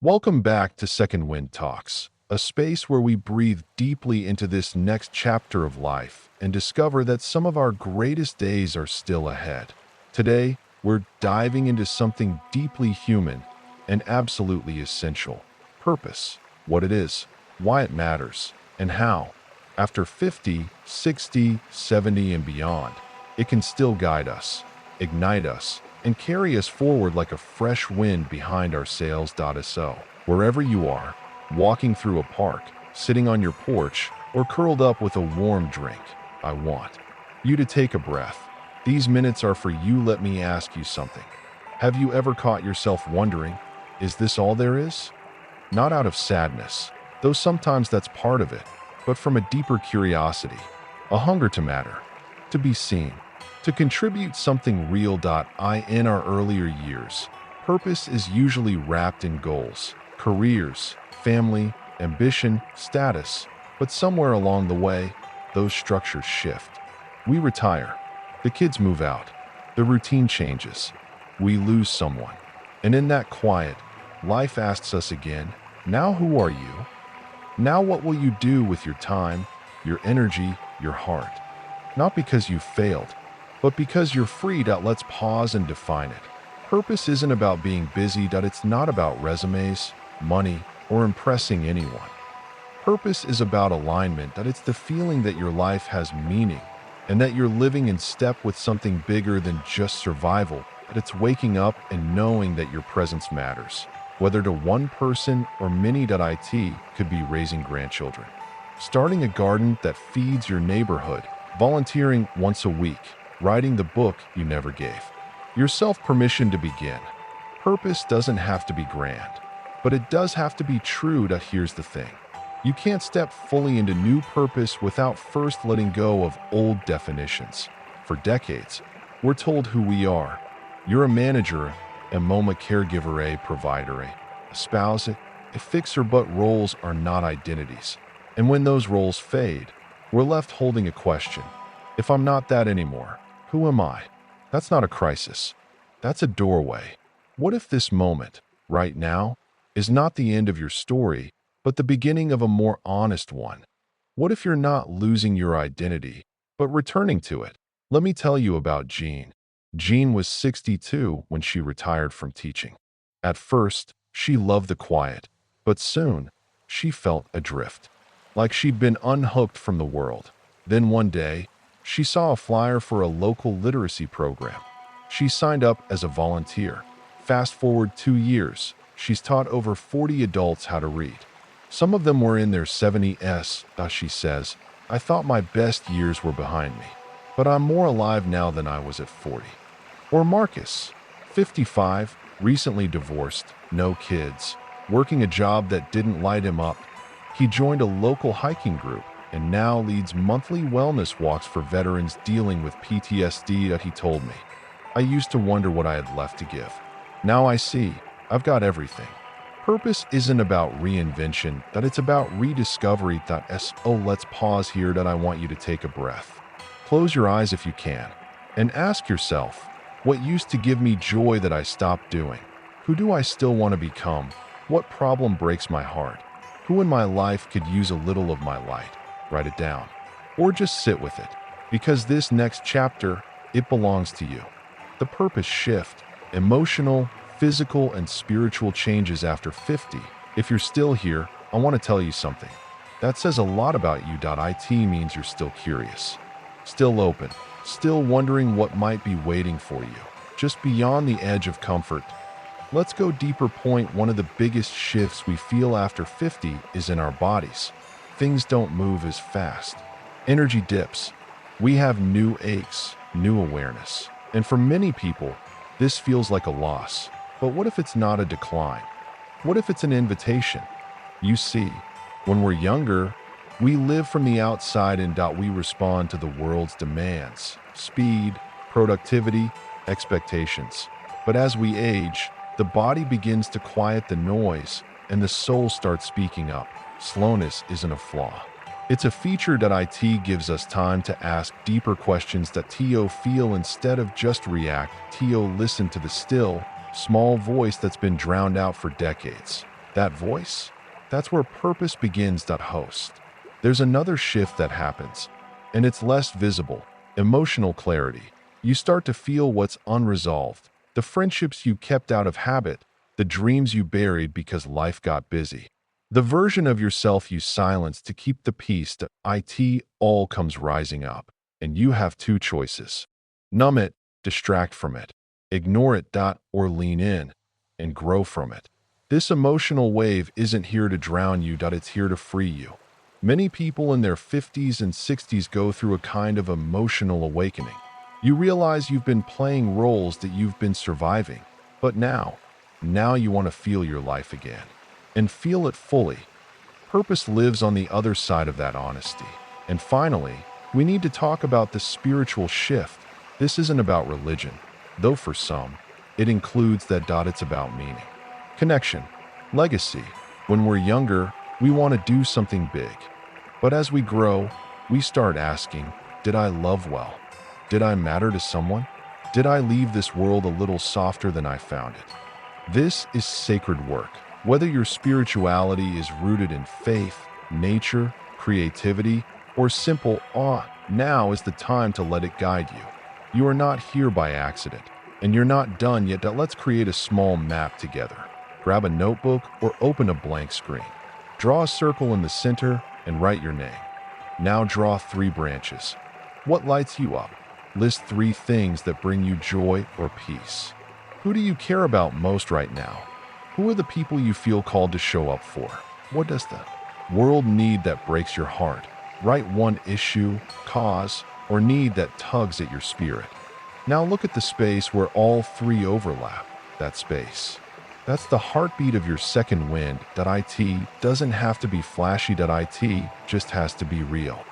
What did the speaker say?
Welcome back to Second Wind Talks, a space where we breathe deeply into this next chapter of life and discover that some of our greatest days are still ahead. Today, we're diving into something deeply human and absolutely essential: purpose, what it is, why it matters, and how, after 50, 60, 70, and beyond, it can still guide us, ignite us, and carry us forward like a fresh wind behind our sails. So, wherever you are, walking through a park, sitting on your porch, or curled up with a warm drink, I want you to take a breath. These minutes are for you. Let me ask you something. Have you ever caught yourself wondering, is this all there is? Not out of sadness, though sometimes that's part of it, but from a deeper curiosity, a hunger to matter, to be seen, to contribute something real. In our earlier years, purpose is usually wrapped in goals, careers, family, ambition, status, but somewhere along the way, those structures shift. We retire, the kids move out, the routine changes, we lose someone, and in that quiet, life asks us again, now who are you? Now what will you do with your time, your energy, your heart? Not because you failed, but because you're free. Let's pause and define it. Purpose isn't about being busy. It's not about resumes, money, or impressing anyone. Purpose is about alignment. It's the feeling that your life has meaning and that you're living in step with something bigger than just survival. That it's waking up and knowing that your presence matters. Whether to one person or many. It could be raising grandchildren, starting a garden that feeds your neighborhood, volunteering once a week, writing the book you never gave yourself permission to begin. Purpose doesn't have to be grand, but it does have to be true. Here's the thing. You can't step fully into new purpose without first letting go of old definitions. For decades, we're told who we are. You're a manager, a mama, caregiver, a provider, a spouse, a fixer, but roles are not identities. And when those roles fade, we're left holding a question. If I'm not that anymore, who am I? That's not a crisis. That's a doorway. What if this moment, right now, is not the end of your story, but the beginning of a more honest one? What if you're not losing your identity, but returning to it? Let me tell you about Jean. Jean was 62 when she retired from teaching. At first, she loved the quiet, but soon, she felt adrift, like she'd been unhooked from the world. Then one day, she saw a flyer for a local literacy program. She signed up as a volunteer. Fast forward 2 years, she's taught over 40 adults how to read. Some of them were in their 70s. She says, I thought my best years were behind me, but I'm more alive now than I was at 40. Or Marcus, 55, recently divorced, no kids, working a job that didn't light him up. He joined a local hiking group and now leads monthly wellness walks for veterans dealing with PTSD. He told me, I used to wonder what I had left to give. Now I see, I've got everything. Purpose isn't about reinvention, it's about rediscovery. Let's pause here. I want you to take a breath. Close your eyes if you can, and ask yourself, what used to give me joy that I stopped doing? Who do I still want to become? What problem breaks my heart? Who in my life could use a little of my light? Write it down, or just sit with it, because this next chapter, it belongs to you. The purpose shift, emotional, physical, and spiritual changes after 50. If you're still here, I want to tell you something. That says a lot about you. It means you're still curious, still open, still wondering what might be waiting for you, just beyond the edge of comfort. Let's go deeper. Point one of the biggest shifts we feel after 50 is in our bodies. Things don't move as fast. Energy dips. We have new aches, new awareness. And for many people, this feels like a loss. But what if it's not a decline? What if it's an invitation? You see, when we're younger, we live from the outside and we respond to the world's demands, speed, productivity, expectations. But as we age, the body begins to quiet the noise and the soul starts speaking up. Slowness isn't a flaw. It's a feature. It gives us time to ask deeper questions. Feel instead of just react. Listen to the still, small voice that's been drowned out for decades. That voice? That's where purpose begins. Host. There's another shift that happens, and it's less visible. Emotional clarity. You start to feel what's unresolved, the friendships you kept out of habit, the dreams you buried because life got busy. The version of yourself you silenced to keep the peace. It all comes rising up, and you have two choices. Numb it, distract from it, ignore it. Or lean in and grow from it. This emotional wave isn't here to drown you. It's here to free you. Many people in their 50s and 60s go through a kind of emotional awakening. You realize you've been playing roles that you've been surviving, but now you want to feel your life again and feel it fully. Purpose lives on the other side of that honesty. And finally, we need to talk about the spiritual shift. This isn't about religion, though for some, it includes that. It's about meaning, connection, legacy. When we're younger, we want to do something big. But as we grow, we start asking, did I love well? Did I matter to someone? Did I leave this world a little softer than I found it? This is sacred work. Whether your spirituality is rooted in faith, nature, creativity, or simple awe, now is the time to let it guide you. You are not here by accident, and you're not done yet. Let's create a small map together. Grab a notebook or open a blank screen. Draw a circle in the center and write your name. Now draw 3 branches. What lights you up? List 3 things that bring you joy or peace. Who do you care about most right now? Who are the people you feel called to show up for? What does the world need that breaks your heart? Write 1 issue, cause, or need that tugs at your spirit. Now look at the space where all 3 overlap. That space. That's the heartbeat of your second wind. It doesn't have to be flashy. It just has to be real.